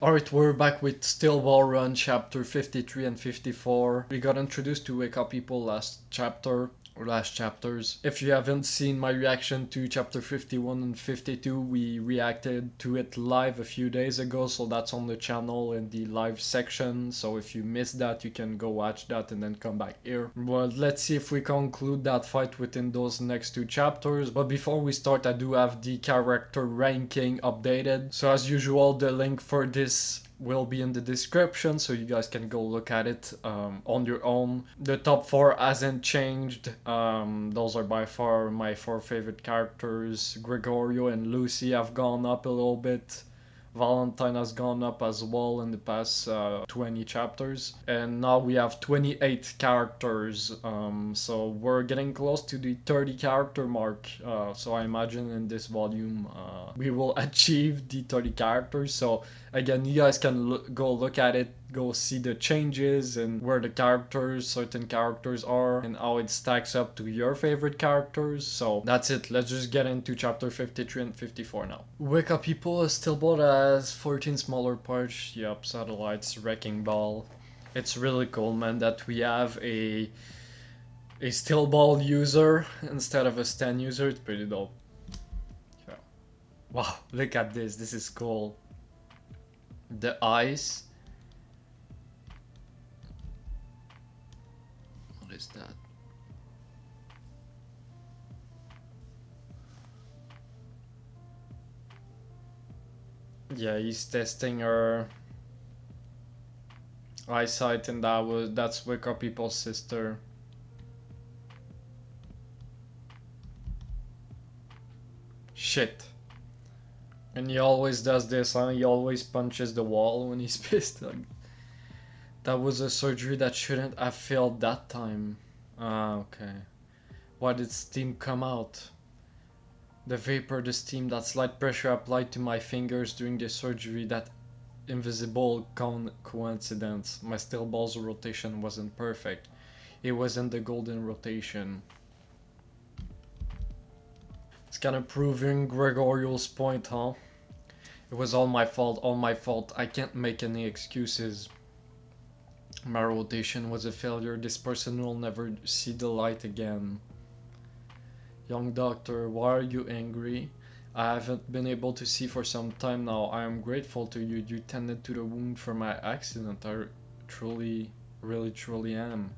Alright, we're back with Still Wall Run chapter 53 and 54. We got introduced to Wekapipo last chapter, or last chapters. If you haven't seen my reaction to chapter 51 and 52, we reacted to it live a few days ago, so that's on the channel in the live section. So if you missed that, you can go watch that and then come back here. Well, let's see if we conclude that fight within those next two chapters. But before we start, I do have the character ranking updated. So as usual, the link for this will be in the description, so you guys can go look at it on your own. The top 4 hasn't changed. Those are by far my 4 favorite characters. Gregorio and Lucy have gone up a little bit. Valentine has gone up as well in the past 20 chapters, and now we have 28 characters, so we're getting close to the 30 character mark, so I imagine in this volume we will achieve the 30 characters. So again, you guys can go look at it, go see the changes and where the certain characters are and how it stacks up to your favorite characters. So that's it, let's just get into chapter 53 and 54 now. Wekapipo is still bought as 14 smaller parts. Yep, satellites, wrecking ball. It's really cool, man, that we have a still ball user instead of a stand user. It's pretty dope. Yeah. Wow, look at this, this is cool. The eyes. What is that? Yeah, he's testing her eyesight, and that's Wekapipo's sister. Shit. And he always does this, huh? He always punches the wall when he's pissed. Like, that was a surgery that shouldn't have failed that time. Ah, okay. Why did steam come out? The vapor, the steam, that slight pressure applied to my fingers during the surgery, that invisible coincidence. My still ball's rotation wasn't perfect. It wasn't the golden rotation. It's kind of proving Gregorio's point, huh? It was all my fault, all my fault. I can't make any excuses. My rotation was a failure. This person will never see the light again. Young doctor, why are you angry? I haven't been able to see for some time now. I am grateful to you. You tended to the wound from my accident. I truly, really, truly am.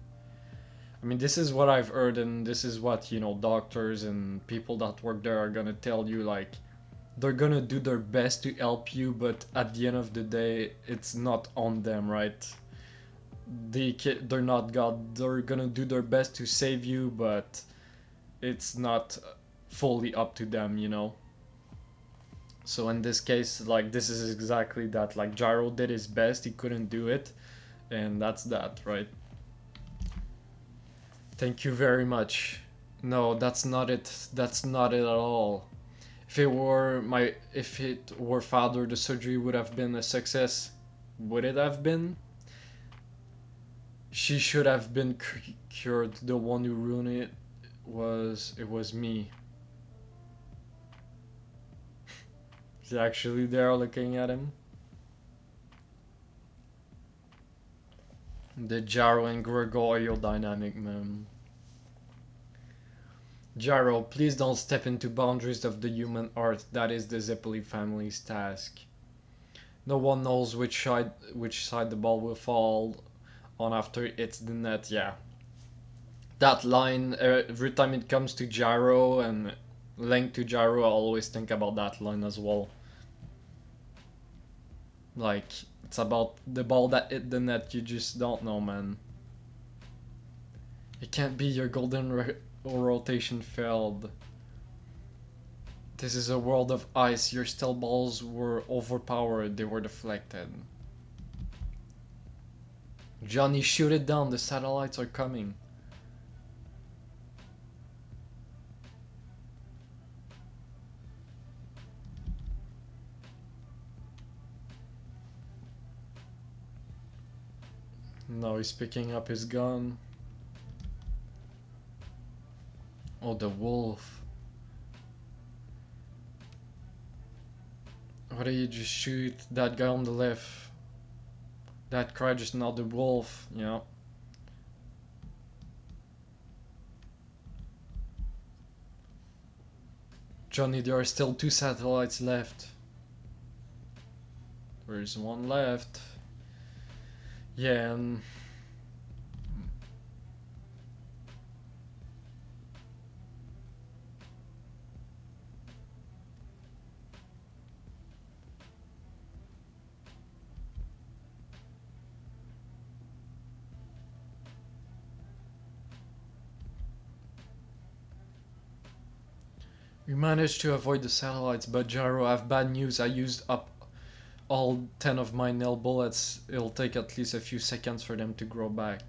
I mean, this is what I've heard, and this is what, you know, doctors and people that work there are gonna tell you. Like, they're gonna do their best to help you, but at the end of the day, it's not on them, right? They're not God. They're gonna do their best to save you, but it's not fully up to them, you know? So in this case, like, this is exactly that. Like, Gyro did his best, he couldn't do it, and that's that, right? Thank you very much. No, that's not it. That's not it at all. If it were father, the surgery would have been a success. Would it have been? She should have been cured. The one who ruined it was me. Is he actually there looking at him? The Gyro and Gregorio dynamic, man. Gyro, please don't step into boundaries of the human art. That is the Zeppeli family's task. No one knows which side the ball will fall on after it hits the net. Yeah. That line, every time it comes to Gyro and linked to Gyro, I always think about that line as well. Like, it's about the ball that hit the net, you just don't know, man. It can't be your golden rotation failed. This is a world of ice. Your still balls were overpowered, they were deflected. Johnny, shoot it down, the satellites are coming. No, he's picking up his gun. Oh, the wolf. Why do you just shoot that guy on the left? That cry just not the wolf, you know. Johnny, there are still 2 satellites left. There's one left. Yeah, and we managed to avoid the satellites, but Gyro, I have bad news. I used up all 10 of my nail bullets. It'll take at least a few seconds for them to grow back.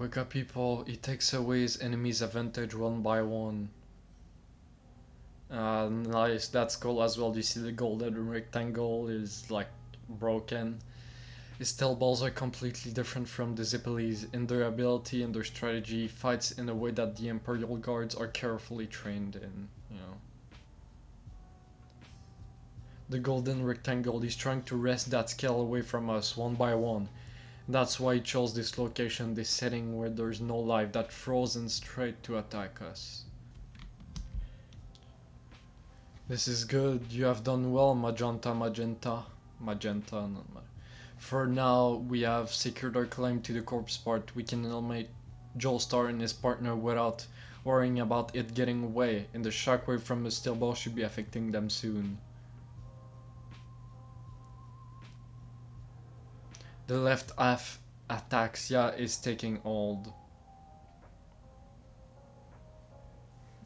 Wekapipo, he takes away his enemy's advantage one by one. Nice, that's cool as well. You see the golden rectangle is like broken. His tail balls are completely different from the Zippelis in their ability and their strategy. Fights in a way that the Imperial Guards are carefully trained in, you know. The golden rectangle is trying to wrest that scale away from us one by one. That's why he chose this location, this setting where there's no life, that frozen straight to attack us. This is good. You have done well, Magenta. For now, we have secured our claim to the corpse part. We can eliminate Joestar and his partner without worrying about it getting away, and the shockwave from the steel ball should be affecting them soon. The left half ataxia is taking hold.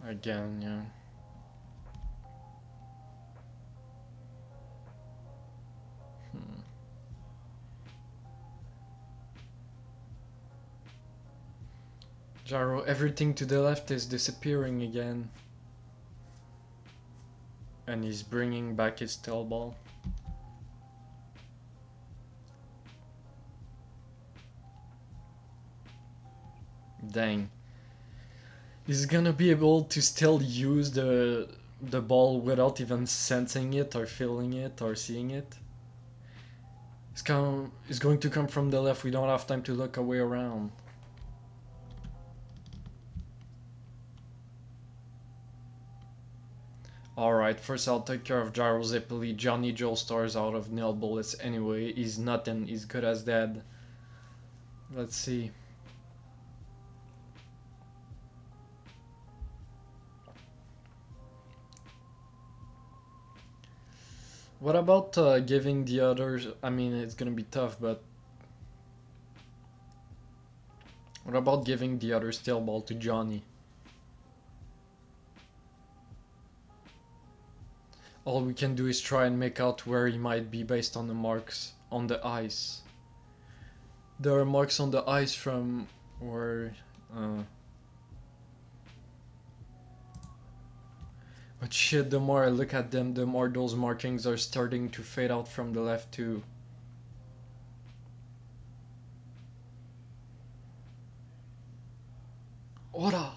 Again, yeah. Gyro, everything to the left is disappearing again. And he's bringing back his tail ball. Dang. He's gonna be able to still use the ball without even sensing it or feeling it or seeing it. It's going to come from the left. We don't have time to look away around. Alright, first I'll take care of Gyro Zippily. Johnny Joestar is out of nail bullets anyway. He's nothing. He's good as dead. Let's see. What about giving the others... I mean, it's gonna be tough, but... What about giving the other steel ball to Johnny? All we can do is try and make out where he might be based on the marks on the ice. There are marks on the ice from where... But shit, the more I look at them, the more those markings are starting to fade out from the left too. Ora!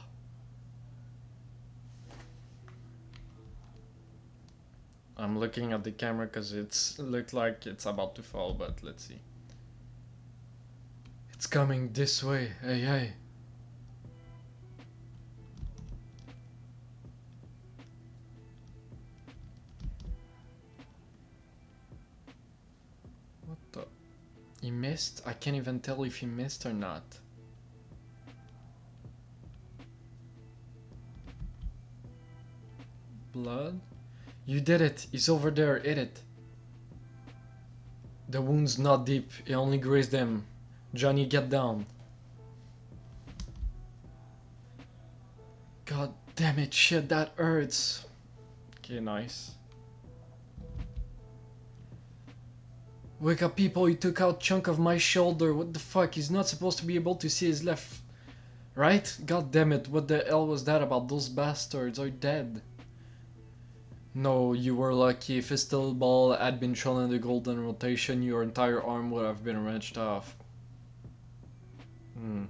I'm looking at the camera because it's looked like it's about to fall, but let's see. It's coming this way. Hey, hey. What the? He missed? I can't even tell if he missed or not. Blood? You did it. He's over there. Hit it. The wound's not deep. It only grazed him. Johnny, get down. God damn it. Shit, that hurts. Okay, nice. Wekapipo, he took out chunk of my shoulder. What the fuck? He's not supposed to be able to see his left. Right? God damn it. What the hell was that about? Those bastards are dead. No, you were lucky. If a steel ball had been shown in the golden rotation, your entire arm would have been wrenched off. Hmm.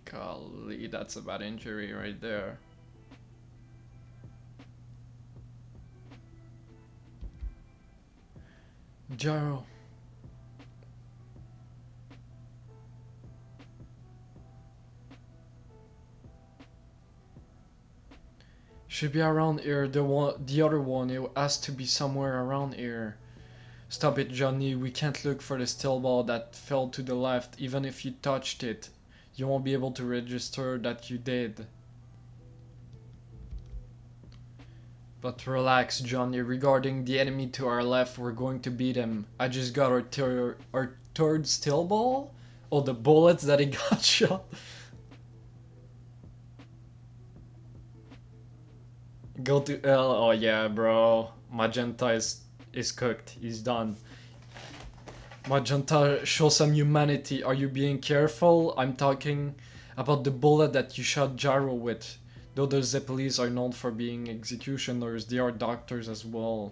Golly, that's a bad injury right there. Gyro. Should be around here. The other one, it has to be somewhere around here. Stop it, Johnny. We can't look for the steel ball that fell to the left. Even if you touched it, you won't be able to register that you did. But relax, Johnny. Regarding the enemy to our left, we're going to beat him. I just got our third steel ball? Oh, the bullets that he got shot. Go to L. Oh yeah, bro. Magenta is cooked. He's done. Magenta, show some humanity. Are you being careful? I'm talking about the bullet that you shot Gyro with. Though the Zeppelis are known for being executioners, they are doctors as well.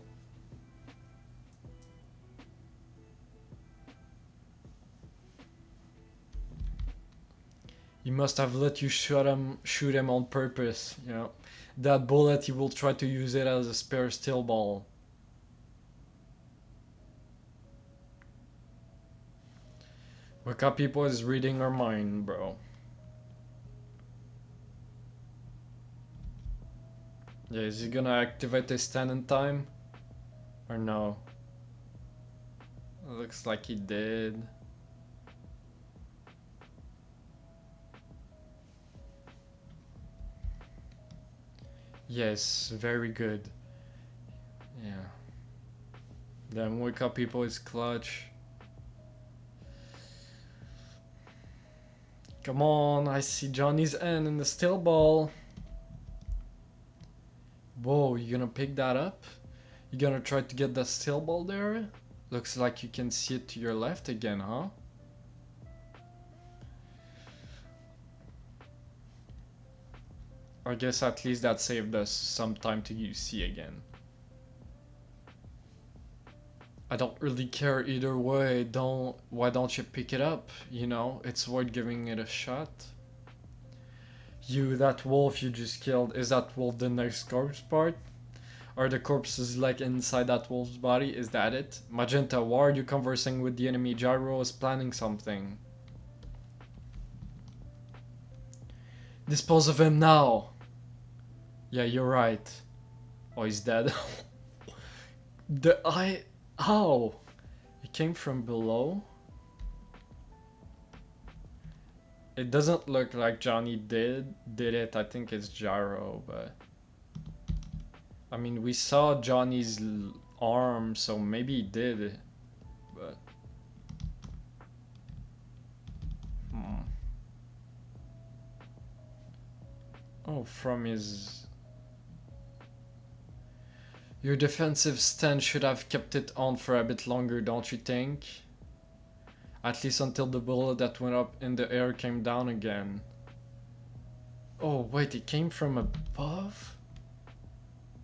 He must have let you shoot him on purpose, you know. That bullet, he will try to use it as a spare steel ball. Wekapipo is reading our mind, bro. Yeah, is he gonna activate his stand in time? Or no? It looks like he did. Yes, very good. Yeah. Then Wekapipo is clutch. Come on, I see Johnny's end in the steel ball. Whoa, you gonna pick that up? You gonna try to get the steel ball there? Looks like you can see it to your left again, huh? I guess at least that saved us some time to see again. I don't really care either way. Why don't you pick it up? You know, it's worth giving it a shot. You, that wolf you just killed, is that wolf the next corpse part? Are the corpses like inside that wolf's body? Is that it? Magenta, why are you conversing with the enemy? Gyro is planning something. Dispose of him now! Yeah, you're right. Oh, he's dead. How? It came from below? It doesn't look like Johnny did it. I think it's Gyro, but I mean, we saw Johnny's arm, so maybe he did, but oh, from his... Your defensive stand should have kept it on for a bit longer, don't you think? At least until the bullet that went up in the air came down again. Oh wait, it came from above?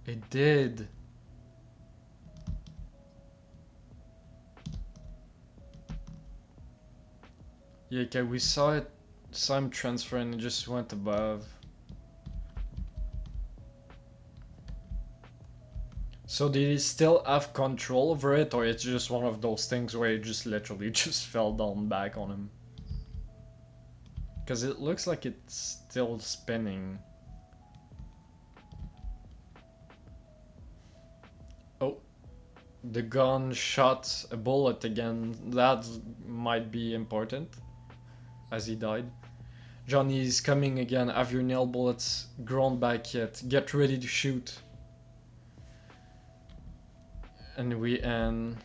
It did. Yeah, okay, we saw him transfer and it just went above. So did he still have control over it, or it's just one of those things where it just literally just fell down back on him? Because it looks like it's still spinning. Oh, the gun shot a bullet again. That might be important, as he died. Johnny's coming again. Have your nail bullets grown back yet? Get ready to shoot. And we end.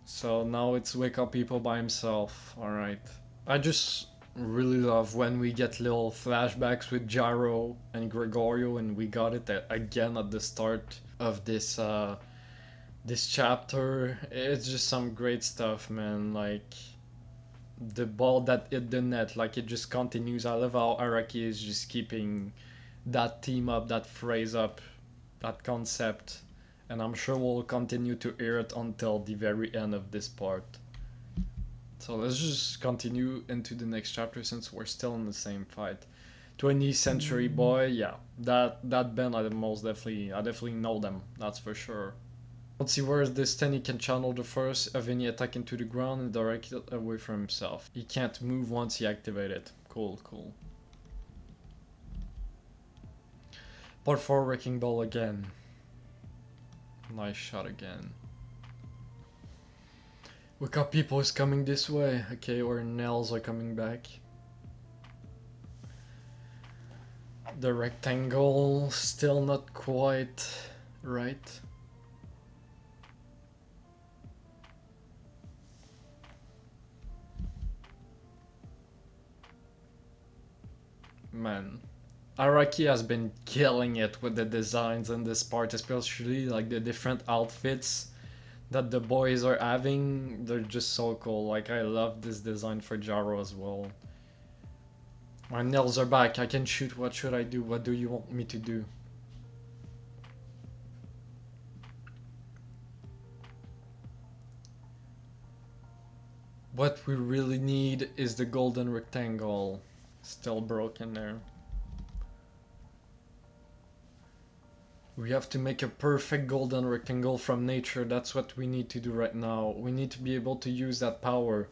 So now it's Wekapipo by himself. Alright. I just really love when we get little flashbacks with Gyro and Gregorio, and we got it again at the start of this this chapter. It's just some great stuff, man. Like, the ball that hit the net. Like, it just continues. I love how Araki is just keeping that theme up, that phrase up, that concept. And I'm sure we'll continue to hear it until the very end of this part. So let's just continue into the next chapter since we're still in the same fight. 20th Century Boy, yeah, that band I definitely know them, that's for sure. Let's see where this 10 he can channel the first of any attack into the ground and direct it away from himself. He can't move once he activates it. Cool. Part 4 Wrecking Ball again. Nice shot again. Wekapipo is coming this way. Okay, our nails are coming back. The rectangle still not quite right. Man, Araki has been killing it with the designs in this part, especially like the different outfits that the boys are having. They're just so cool. Like, I love this design for Gyro as well. My nails are back. I can shoot. What should I do? What do you want me to do? What we really need is the golden rectangle. Still broken there. We have to make a perfect golden rectangle from nature. That's what we need to do right now. We need to be able to use that power.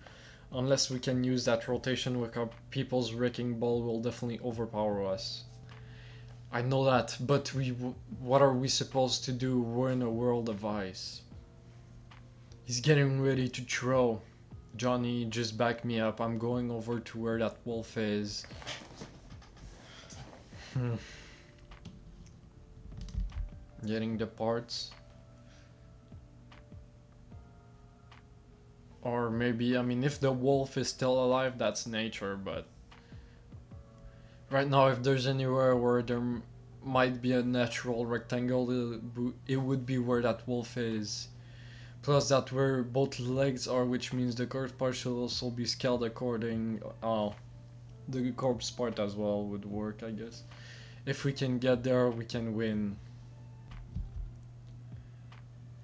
Unless we can use that rotation with our people's wrecking ball, will definitely overpower us. I know that, but what are we supposed to do? We're in a world of ice. He's getting ready to throw. Johnny, just back me up. I'm going over to where that wolf is. Getting the parts. Or maybe, I mean, if the wolf is still alive, that's nature, but... Right now, if there's anywhere where there might be a natural rectangle, it would be where that wolf is. Plus that where both legs are, which means the curved part should also be scaled according... Oh, the corpse part as well would work, I guess. If we can get there, we can win.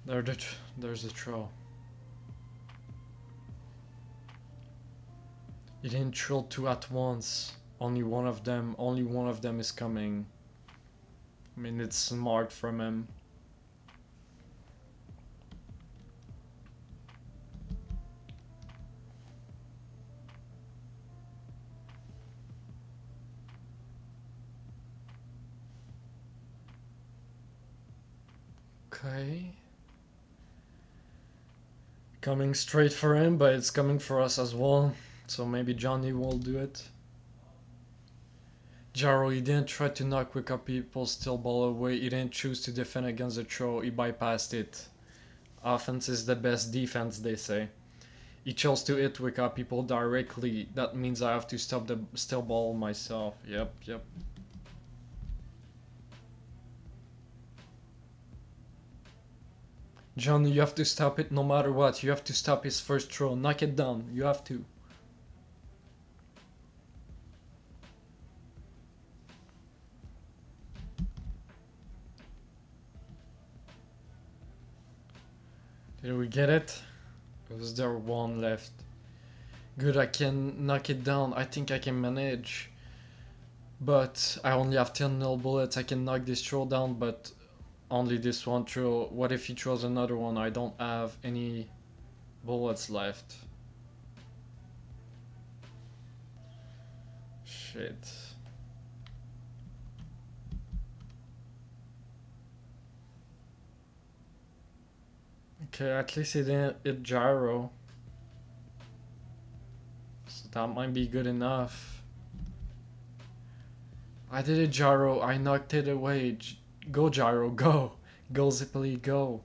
There's the throw. He didn't throw two at once. Only one of them is coming. I mean, it's smart from him. Okay. Coming straight for him, but it's coming for us as well. So maybe Johnny will do it. Gyro, he didn't try to knock Wekapipo's steel ball away. He didn't choose to defend against the throw. He bypassed it. Offense is the best defense, they say. He chose to hit Wekapipo directly. That means I have to stop the steel ball myself. Yep. Johnny, you have to stop it no matter what. You have to stop his first throw. Knock it down. You have to. Did we get it? Was there one left? Good, I can knock it down. I think I can manage. But I only have 10 nil bullets. I can knock this throw down, but only this one throw. What if he throws another one? I don't have any bullets left. Shit. Okay, at least it didn't hit Gyro. So that might be good enough. I did it, Gyro. I knocked it away. Go, Gyro, go. Go, Zippily, go.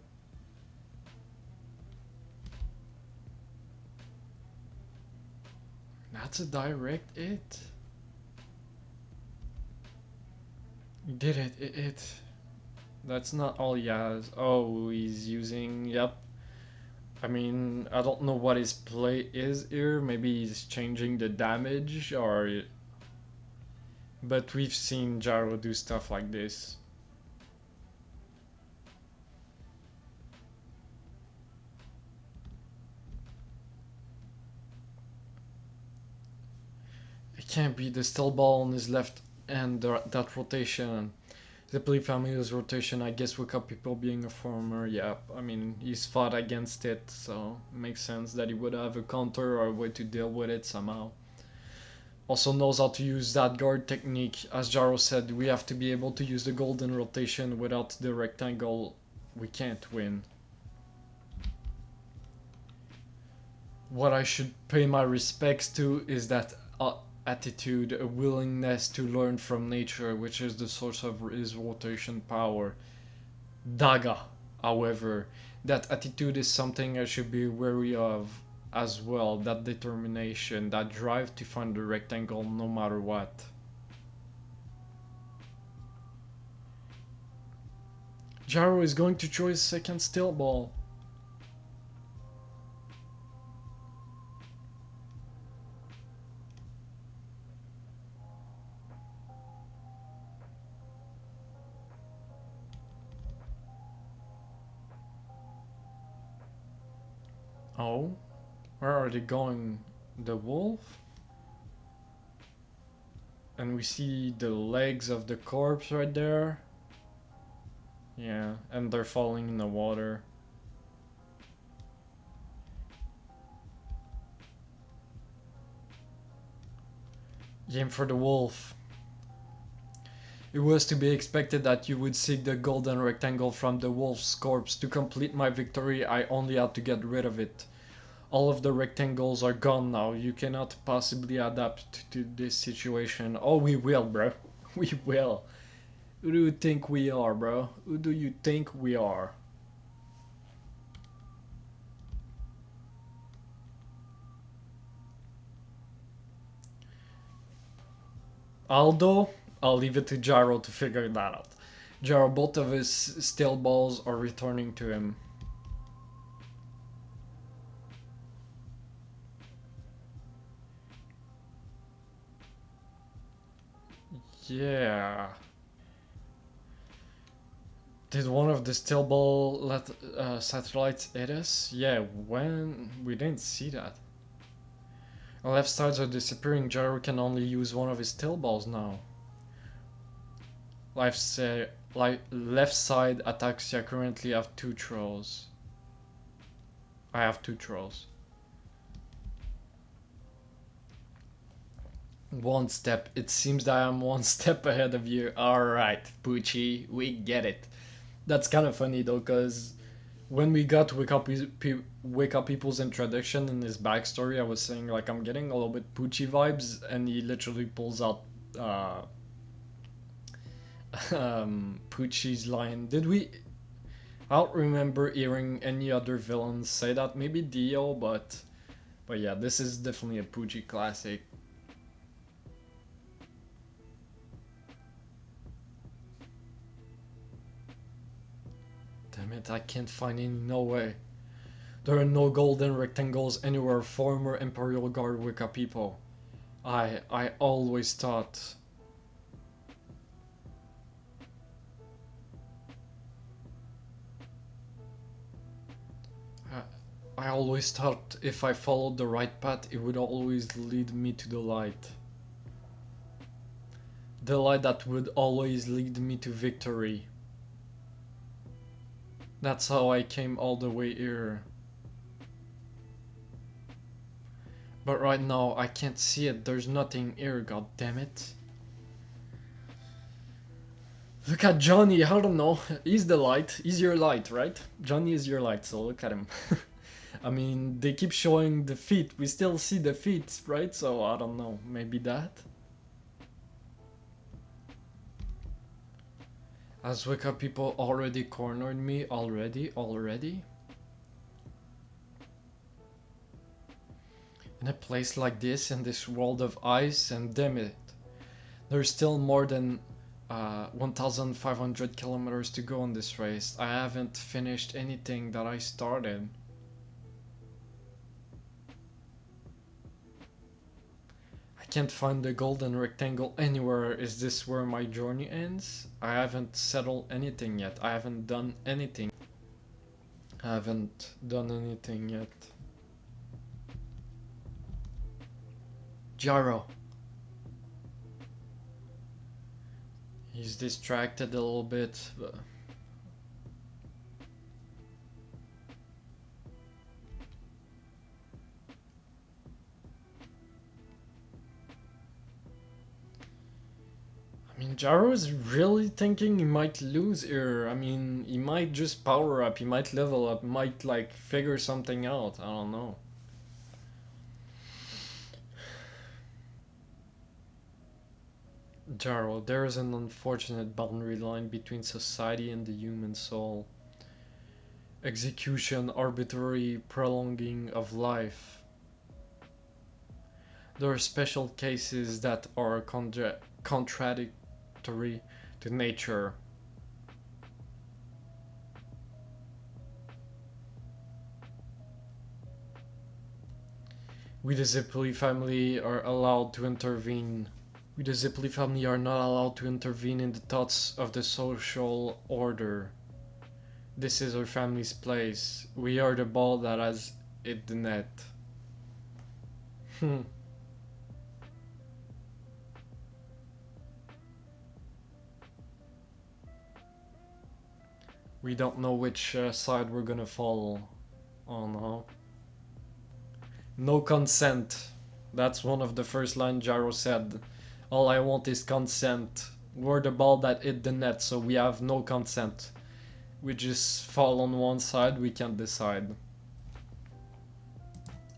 That's a direct hit. You did it. That's not all he has. Oh, he's using... Yep. I mean, I don't know what his play is here. Maybe he's changing the damage or... But we've seen Gyro do stuff like this. It can't be the steel ball on his left and that rotation. The play family's rotation, I guess Wekapipo being a farmer, yeah. I mean, he's fought against it, so it makes sense that he would have a counter or a way to deal with it somehow. Also knows how to use that guard technique. As Gyro said, we have to be able to use the golden rotation. Without the rectangle, we can't win. What I should pay my respects to is that attitude, a willingness to learn from nature, which is the source of his rotation power. Daga, however, that attitude is something I should be wary of as well. That determination, that drive to find the rectangle no matter what. Gyro is going to throw his second steel ball. Oh, where are they going? The wolf? And we see the legs of the corpse right there. Yeah, and they're falling in the water. Game for the wolf. It was to be expected that you would seek the golden rectangle from the wolf's corpse. To complete my victory, I only had to get rid of it. All of the rectangles are gone now. You cannot possibly adapt to this situation. Oh, we will, bro. We will. Who do you think we are, bro? Who do you think we are? Aldo, I'll leave it to Gyro to figure that out. Gyro, both of his steel balls are returning to him. Yeah. Did one of the steel ball satellites hit us? Yeah, when? We didn't see that. Our left sides are disappearing. Gyro can only use one of his steel balls now. Left side ataxia currently have 2 throws. I have 2 throws. One step. It seems that I'm one step ahead of you. Alright, Poochie, we get it. That's kind of funny though, because when we got Wekapipo's introduction in his backstory, I was saying like I'm getting a little bit Poochie vibes, and he literally pulls out Poochie's line. Did we... I don't remember hearing any other villains say that. Maybe Dio, but yeah, this is definitely a Poochie classic. Damn it, I can't find any, no way. There are no golden rectangles anywhere, former Imperial Guard Wekapipo. I always thought... I always thought if I followed the right path, it would always lead me to the light. The light that would always lead me to victory. That's how I came all the way here. But right now, I can't see it. There's nothing here, god damn it. Look at Johnny, I don't know. He's the light. He's your light, right? Johnny is your light, so look at him. I mean, they keep showing the feet. We still see the feet, right? So I don't know. Maybe that? As Wekapipo already cornered me already? In a place like this, in this world of ice, and damn it, there's still more than 1,500 kilometers to go on this race. I haven't finished anything that I started. can't find the golden rectangle anywhere. Is this where my journey ends? I haven't settled anything yet. I haven't done anything. I haven't done anything yet. Gyro. He's distracted a little bit, but... I mean, Gyro is really thinking he might lose here. I mean, he might just power up, he might level up, might like figure something out. I don't know. Gyro, there is an unfortunate boundary line between society and the human soul. Execution, arbitrary prolonging of life. There are special cases that are contradictory to nature. We the Zipoli family are allowed to intervene. We the Zipoli family are not allowed to intervene in the thoughts of the social order. This is our family's place. We are the ball that has hit the net. We don't know which side we're gonna fall on, huh? No consent. That's one of the first lines Gyro said. All I want is consent. We're the ball that hit the net, so we have no consent. We just fall on one side, we can't decide.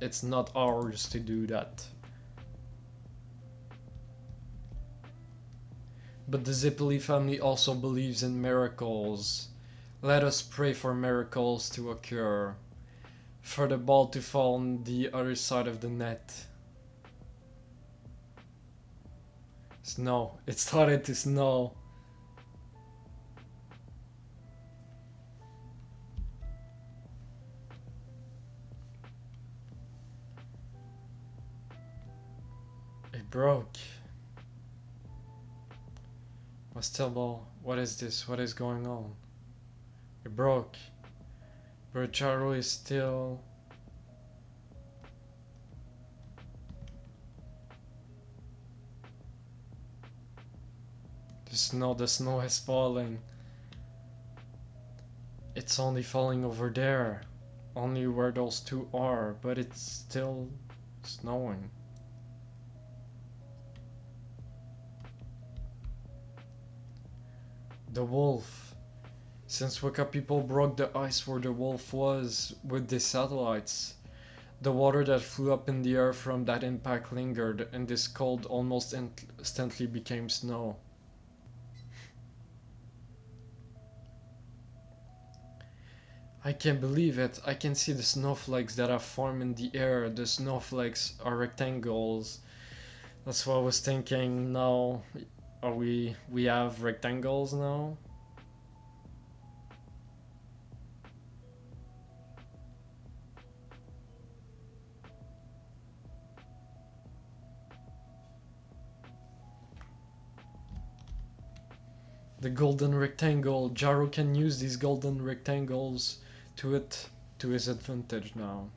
It's not ours to do that. But the Zipoli family also believes in miracles. Let us pray for miracles to occur. For the ball to fall on the other side of the net. Snow. It started to snow. It broke. But still, ball. What is this? What is going on? It broke. But Gyro is still... The snow is falling. It's only falling over there. Only where those two are, but it's still snowing. The wolf. Since Wekapipo broke the ice where the wolf was with the satellites, the water that flew up in the air from that impact lingered, and this cold almost instantly became snow. I can't believe it. I can see the snowflakes that have formed in the air. The snowflakes are rectangles. That's what I was thinking. Now, are we have rectangles now? The golden rectangle. Gyro can use these golden rectangles to his advantage now.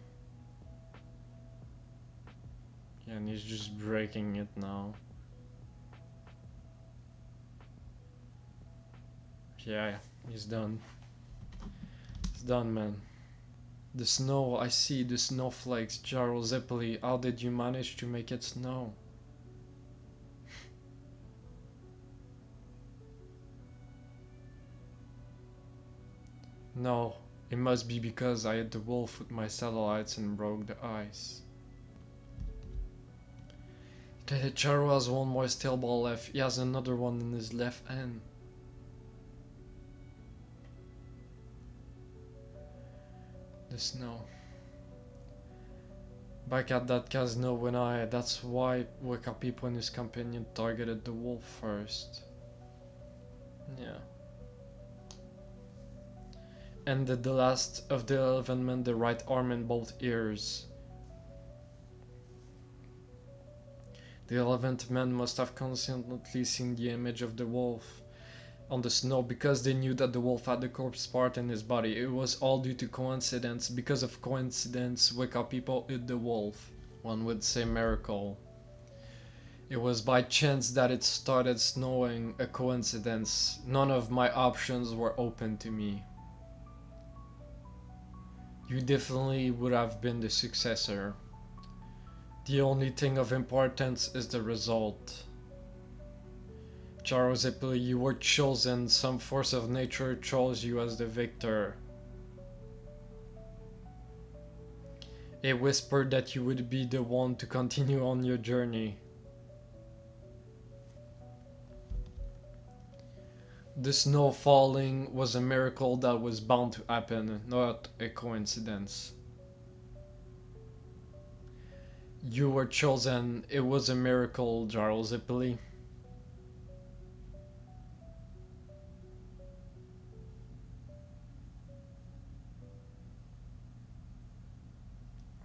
Yeah, and he's just breaking it now. Yeah, he's done. He's done, man. The snow, I see the snowflakes. Gyro Zipoli, how did you manage to make it snow? No, it must be because I hit the wolf with my satellites and broke the ice. The Gyro has one more steel ball left. He has another one in his left hand. The snow. Back at that casino that's why Wekapipo and his companion targeted the wolf first. Yeah. Ended the last of the 11 men, the right arm and both ears. The 11th man must have constantly seen the image of the wolf on the snow because they knew that the wolf had the corpse part in his body. It was all due to coincidence. Because of coincidence, Wekapipo hit the wolf. One would say miracle. It was by chance that it started snowing, a coincidence. None of my options were open to me. You definitely would have been the successor. The only thing of importance is the result. Gyro, you were chosen. Some force of nature chose you as the victor. It whispered that you would be the one to continue on your journey. The snow falling was a miracle that was bound to happen, not a coincidence. You were chosen. It was a miracle, Gyro.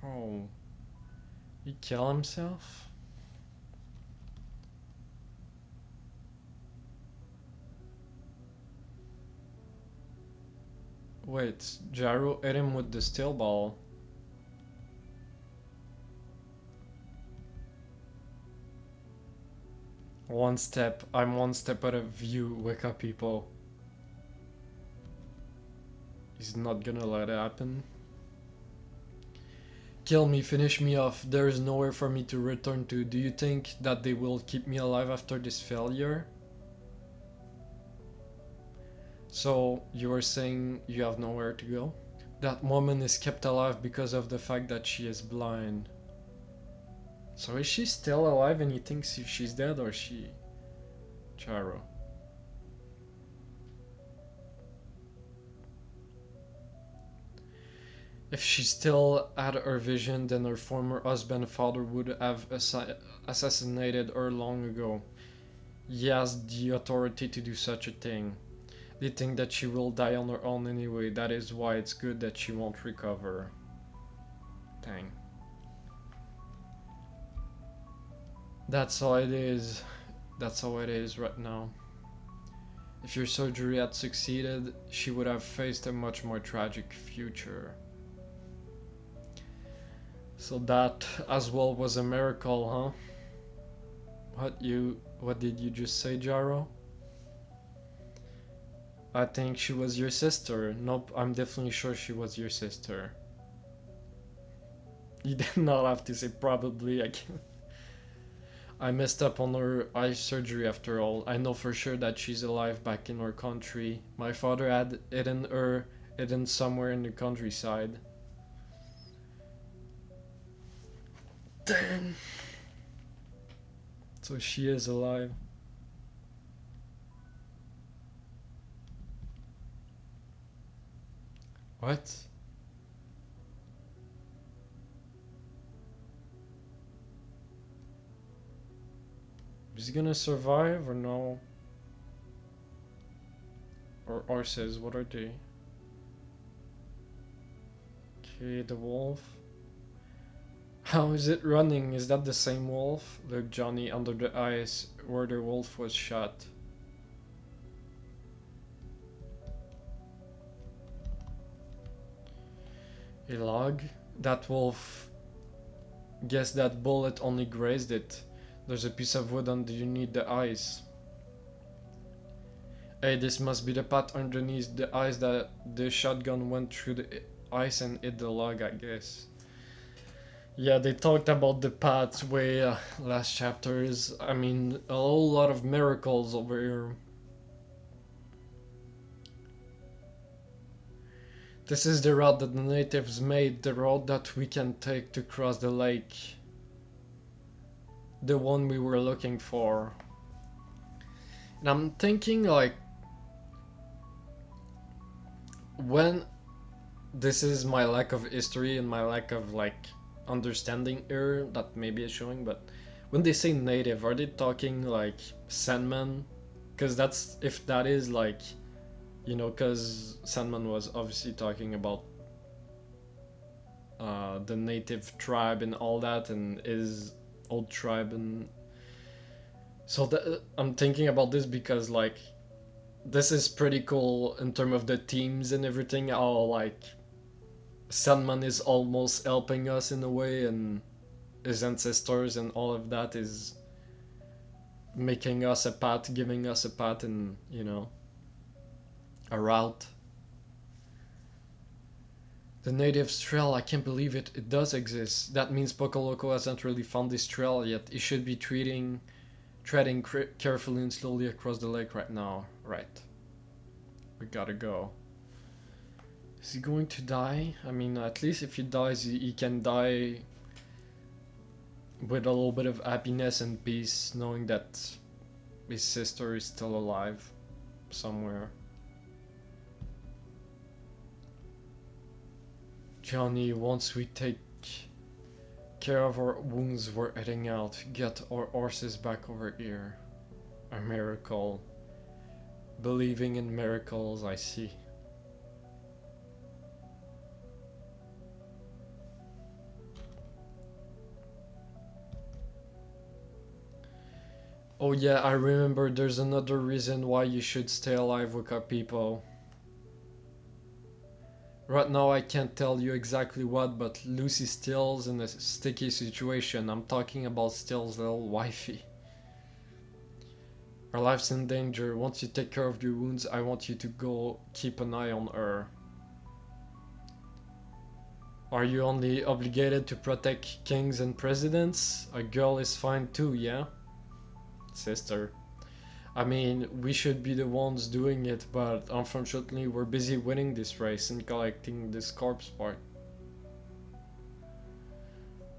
Oh, he killed himself? Wait, Gyro hit him with the steel ball. I'm one step out of you, Wekapipo. He's not gonna let it happen. Kill me, finish me off. There is nowhere for me to return to. Do you think that they will keep me alive after this failure? So, you are saying you have nowhere to go? That woman is kept alive because of the fact that she is blind. So is she still alive and he thinks she's dead, or she... Gyro. If she still had her vision, then her former husband and father would have assassinated her long ago. He has the authority to do such a thing. They think that she will die on her own anyway. That is why it's good that she won't recover. Dang. That's how it is. That's how it is right now. If your surgery had succeeded, she would have faced a much more tragic future. So that as well was a miracle, huh? What did you just say, Gyro? I think she was your sister. Nope, I'm definitely sure she was your sister. You did not have to say probably. I messed up on her eye surgery after all. I know for sure that she's alive back in her country. My father had hidden somewhere in the countryside. Damn. So she is alive. What? Is he gonna survive or no? Or horses, what are they? Okay, the wolf. How is it running? Is that the same wolf? Look, Johnny, under the ice where the wolf was shot. A log? That wolf... Guess that bullet only grazed it. There's a piece of wood underneath the ice. Hey, this must be the path underneath the ice that the shotgun went through the ice and hit the log, I guess. Yeah, they talked about the path way last chapters. I mean, a whole lot of miracles over here. This is the route that the natives made, the road that we can take to cross the lake. The one we were looking for. And I'm thinking like, when this is my lack of history and my lack of like understanding here that maybe is showing, but when they say native, are they talking like Sandman? Because that's, if that is like, you know, because Sandman was obviously talking about the native tribe and all that, and his old tribe and So I'm thinking about this because like this is pretty cool in terms of the themes and everything. How like Sandman is almost helping us in a way, and his ancestors and all of that is making us a path, giving us a path, and you know, a route. The native trail, I can't believe it. It does exist. That means Poco hasn't really found this trail yet. He should be treading carefully and slowly across the lake right now. Right. We gotta go. Is he going to die? I mean, at least if he dies, he can die with a little bit of happiness and peace, knowing that his sister is still alive somewhere. Johnny, once we take care of our wounds, we're heading out. Get our horses back over here. A miracle. Believing in miracles, I see. Oh yeah, I remember there's another reason why you should stay alive, Wekapipo. Right now I can't tell you exactly what, but Lucy Still's in a sticky situation. I'm talking about Still's little wifey. Her life's in danger. Once you take care of your wounds, I want you to go keep an eye on her. Are you only obligated to protect kings and presidents? A girl is fine too, yeah? Sister. I mean, we should be the ones doing it, but unfortunately we're busy winning this race and collecting this corpse part.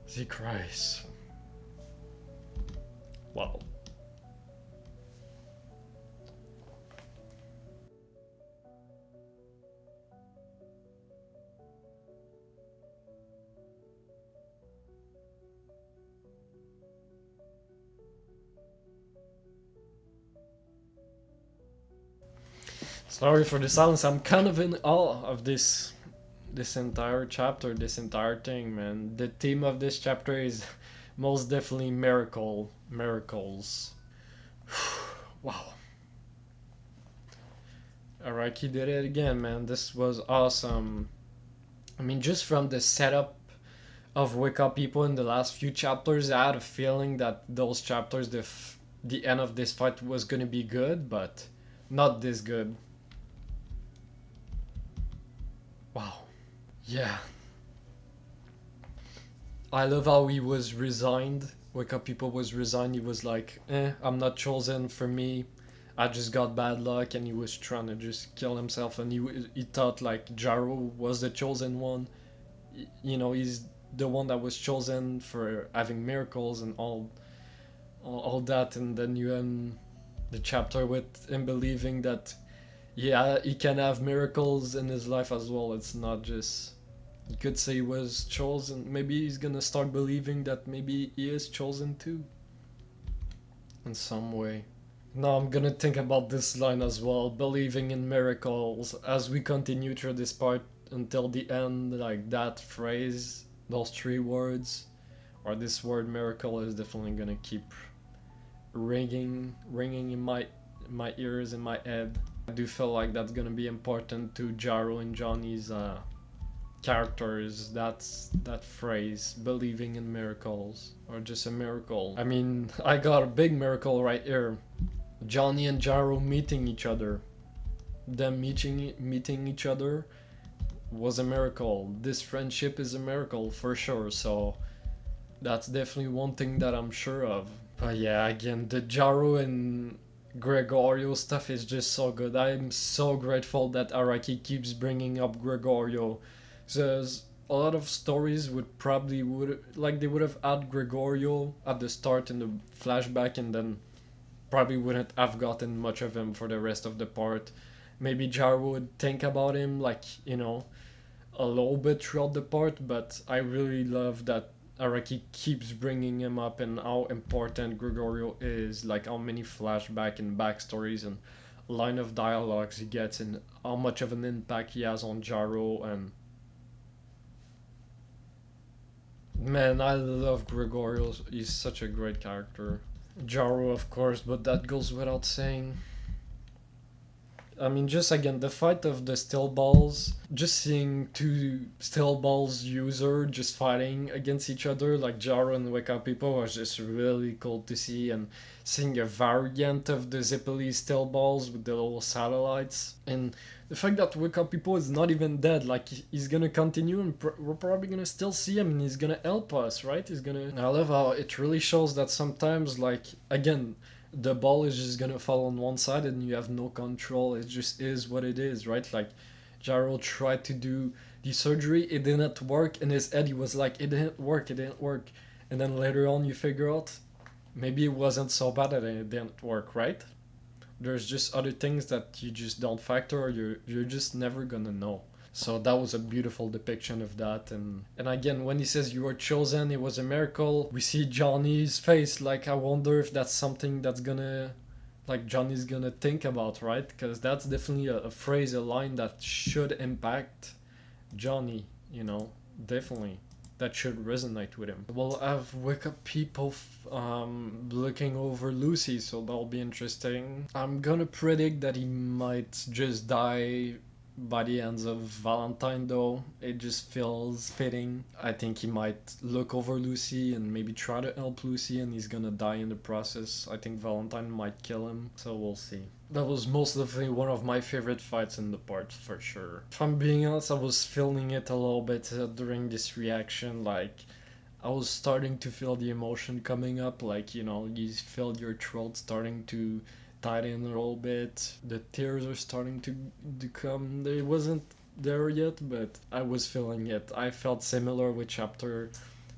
She cries. Wow. Sorry for the silence. I'm kind of in awe of this entire chapter, this entire thing, man. The theme of this chapter is most definitely miracles. Wow. Araki did it again, man. This was awesome. I mean, just from the setup of Wekapipo in the last few chapters, I had a feeling that those chapters, the end of this fight was gonna be good, but not this good. Wow. Yeah. I love how he was resigned. Wekapipo was resigned. He was like, I'm not chosen for me. I just got bad luck, and he was trying to just kill himself. And he thought like Gyro was the chosen one. You know, he's the one that was chosen for having miracles and all that. And then you end the chapter with him believing that yeah, he can have miracles in his life as well. It's not just, you could say he was chosen. Maybe he's gonna start believing that maybe he is chosen too, in some way. Now I'm gonna think about this line as well, believing in miracles, as we continue through this part until the end. Like that phrase, those three words, or this word miracle is definitely gonna keep ringing in my ears, in my head. I do feel like that's gonna be important to Gyro and Johnny's characters. That phrase, believing in miracles, or just a miracle. I mean, I got a big miracle right here. Johnny and Gyro meeting each other. Them meeting each other was a miracle. This friendship is a miracle for sure. So that's definitely one thing that I'm sure of. But yeah, again, the Gyro and Gregorio stuff is just so good. I'm so grateful that Araki keeps bringing up Gregorio. Because a lot of stories would they would have had Gregorio at the start in the flashback, and then probably wouldn't have gotten much of him for the rest of the part. Maybe Gyro would think about him, like, you know, a little bit throughout the part, but I really love that Araki keeps bringing him up and how important Gregorio is, like how many flashback and backstories and line of dialogues he gets, and how much of an impact he has on Gyro. And man, I love Gregorio. He's such a great character. Gyro, of course, but that goes without saying. I mean, just again, the fight of the still balls, just seeing two still balls user just fighting against each other, like Gyro and Wekapipo, was just really cool to see. And seeing a variant of the Zippily still balls with the little satellites. And the fact that Wekapipo is not even dead, like he's gonna continue and we're probably gonna still see him and he's gonna help us, right? He's gonna. I love how it really shows that sometimes, like, again, the ball is just gonna fall on one side and you have no control. It just is what it is, right? Like Gyro tried to do the surgery, it didn't work. In his head, he was like, it didn't work, it didn't work. And then later on, you figure out maybe it wasn't so bad that it didn't work, right? There's just other things that you just don't factor, or you're just never gonna know. So that was a beautiful depiction of that. And again, when he says you were chosen, it was a miracle. We see Johnny's face. Like, I wonder if that's something that's gonna, like, Johnny's gonna think about, right? Because that's definitely a phrase, a line that should impact Johnny, you know, definitely. That should resonate with him. We'll have Wekapipo looking over Lucy, so that'll be interesting. I'm gonna predict that he might just die by the ends of Valentine, though. It just feels fitting. I think he might look over Lucy and maybe try to help Lucy, and he's gonna die in the process. I think Valentine might kill him, so we'll see. That was most definitely one of my favorite fights in the part, for sure. If I'm being honest, I was feeling it a little bit during this reaction. Like, I was starting to feel the emotion coming up. Like, you know, you feel your throat starting to tighten a little bit. The tears are starting to come. It wasn't there yet, but I was feeling it. I felt similar with chapter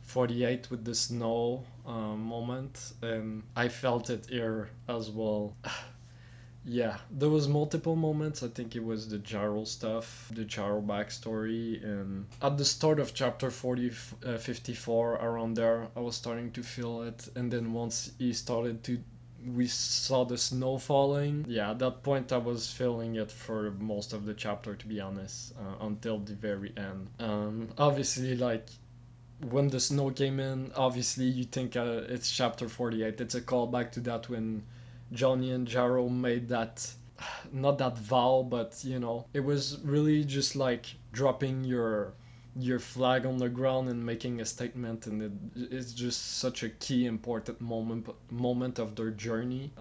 48 with the snow moment, and I felt it here as well. Yeah, there was multiple moments. I think it was the Gyro stuff, the Gyro backstory, and at the start of chapter 54, around there, I was starting to feel it. And then once he started to, we saw the snow falling. Yeah, at that point I was feeling it for most of the chapter, to be honest, until the very end. Obviously, like, when the snow came in, obviously you think it's chapter 48. It's a callback to that when Johnny and Gyro made that, not that vow, but you know, it was really just like dropping your flag on the ground and making a statement, and it's just such a key important moment of their journey,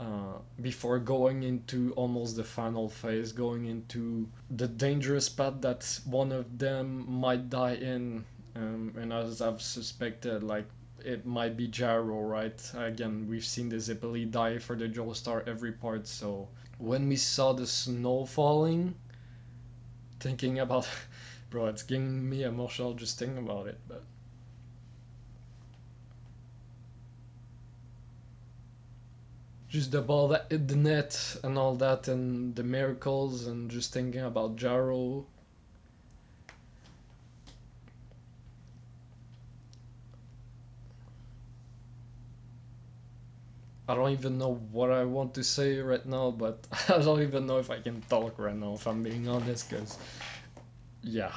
before going into almost the final phase, going into the dangerous path that one of them might die in. And as I've suspected, like, it might be Gyro, right? Again, we've seen the Zippily die for the Joestar every part, so when we saw the snow falling, thinking about bro, it's getting me emotional just thinking about it, but just the ball that hit the net and all that, and the miracles, and just thinking about Gyro. I don't even know what I want to say right now, but I don't even know if I can talk right now, if I'm being honest, because yeah,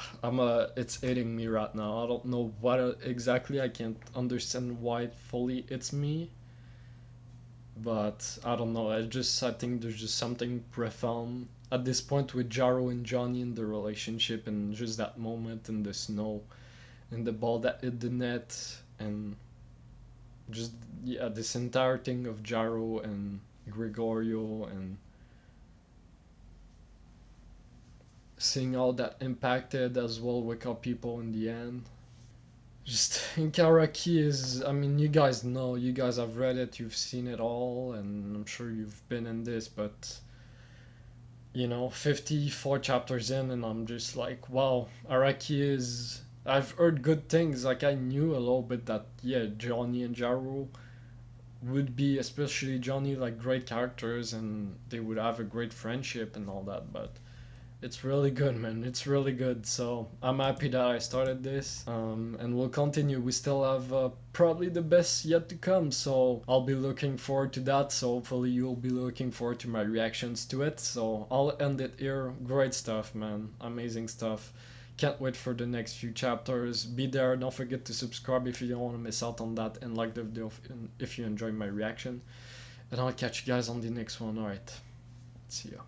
it's hitting me right now. I don't know what exactly. I can't understand why it fully hits me, but I don't know. I think there's just something profound at this point with Gyro and Johnny and the relationship, and just that moment in the snow and the ball that hit the net, and just, yeah, this entire thing of Gyro and Gregorio, and seeing how that impacted as well Wekapipo in the end. Just Inkaraki is, I mean, you guys know, you guys have read it, you've seen it all, and I'm sure you've been in this, but you know, 54 chapters in, and I'm just like, wow, Araki is. I've heard good things. Like, I knew a little bit that, yeah, Johnny and Gyro would be, especially Johnny, like, great characters, and they would have a great friendship and all that, but it's really good, man. It's really good. So I'm happy that I started this, and we'll continue. We still have probably the best yet to come, so I'll be looking forward to that. So hopefully you'll be looking forward to my reactions to it. So I'll end it here. Great stuff, man. Amazing stuff. Can't wait for the next few chapters. Be there. Don't forget to subscribe if you don't want to miss out on that, and like the video if you enjoy my reaction. And I'll catch you guys on the next one. Alright, see ya.